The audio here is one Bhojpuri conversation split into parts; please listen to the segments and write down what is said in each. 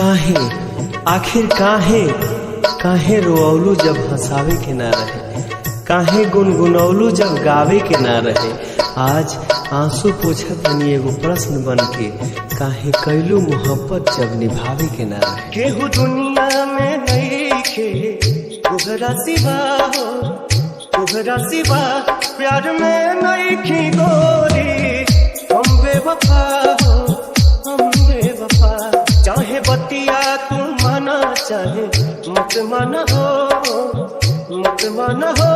काहे आखिर काहे रोअलू जब हंसावे के ना रहे, काहे गुनगुनौलू जब गावे के ना रहे। आज आंसू पोछा तनी एगो प्रश्न बन के, काहे कैलू मोहब्बत जब निभावे के ना रहे। केहू दुनिया में नहीं के तोहरा सिवा हो, तोहरा सिवा प्यार में नहीं की गोरी। हम बेवफा हो, हम बेवफा, चाहे बतिया तू माना चाहे मत माना हो, मत माना हो,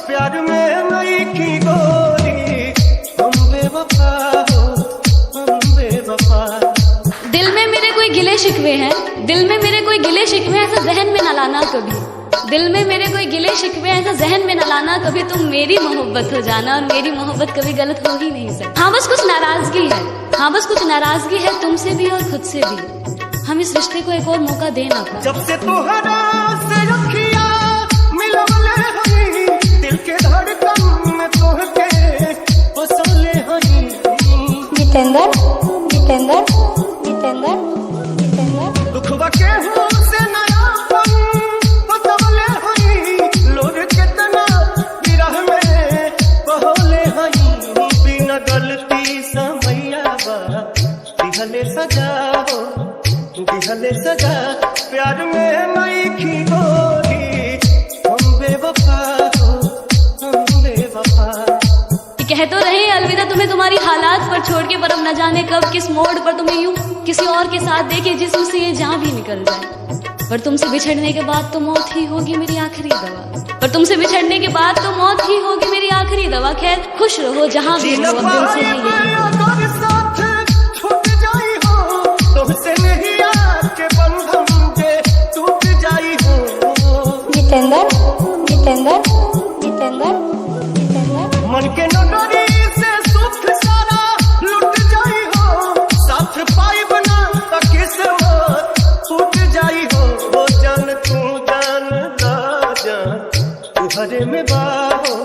प्यार में नहीं की गोरी। हम बेवफा हो, हम बेवफा। दिल में मेरे कोई गिले शिकवे हैं, दिल में मेरे कोई गिले शिकवे ऐसा जहन में न लाना कभी। दिल में मेरे कोई गिले शिकवे ऐसा जहन में न लाना कभी। तुम मेरी मोहब्बत हो जाना और मेरी मोहब्बत कभी गलत हो ही नहीं सकती। हाँ बस कुछ नाराजगी है, हाँ बस कुछ नाराजगी है तुमसे भी और खुद से भी। हम इस रिश्ते को एक और मौका देना पाए। जब से तोहरा से रखिया मिलवले हई, दिल के धड़कन में तोहके बसले हई। जितेंद्र जितेंद्र जितेंद्र जितेंद्र दुखवा के हो से नया पन बसवले हई। लोग कितना विरह में बहोले हई। बिना गलती समैया बा दिहले सजा हो, दिहले सजा, प्यार में नहीं की गोरी। हम बेवफा हो, हम बेवफा। कह तो रहे अलविदा तुम्हें तुम्हारी हालात पर छोड़ के, पर अब न जाने कब किस मोड़ पर तुम्हें यूं किसी और के साथ देखे जिसमें से ये जान भी निकल जाए। पर तुमसे बिछड़ने के बाद तो मौत ही होगी मेरी आखिरी दवा, पर तुमसे बिछड़ने के बाद तो मौत ही होगी मेरी आखिरी दवा। खैर खुश रहो जहाँ भी हो, अब दिल से है जितेंद्र जितेंद्र जितेंद्र जितेंद्र। मन के नोटरी से सुख सारा लुट जाई हो। साथ पाई बना तो किस्मत फूट जाई हो। वो जान तू जान ला जान, तुहरे में बा हो,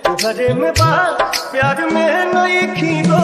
तुहरे में बा, प्यार में नहीं की गो।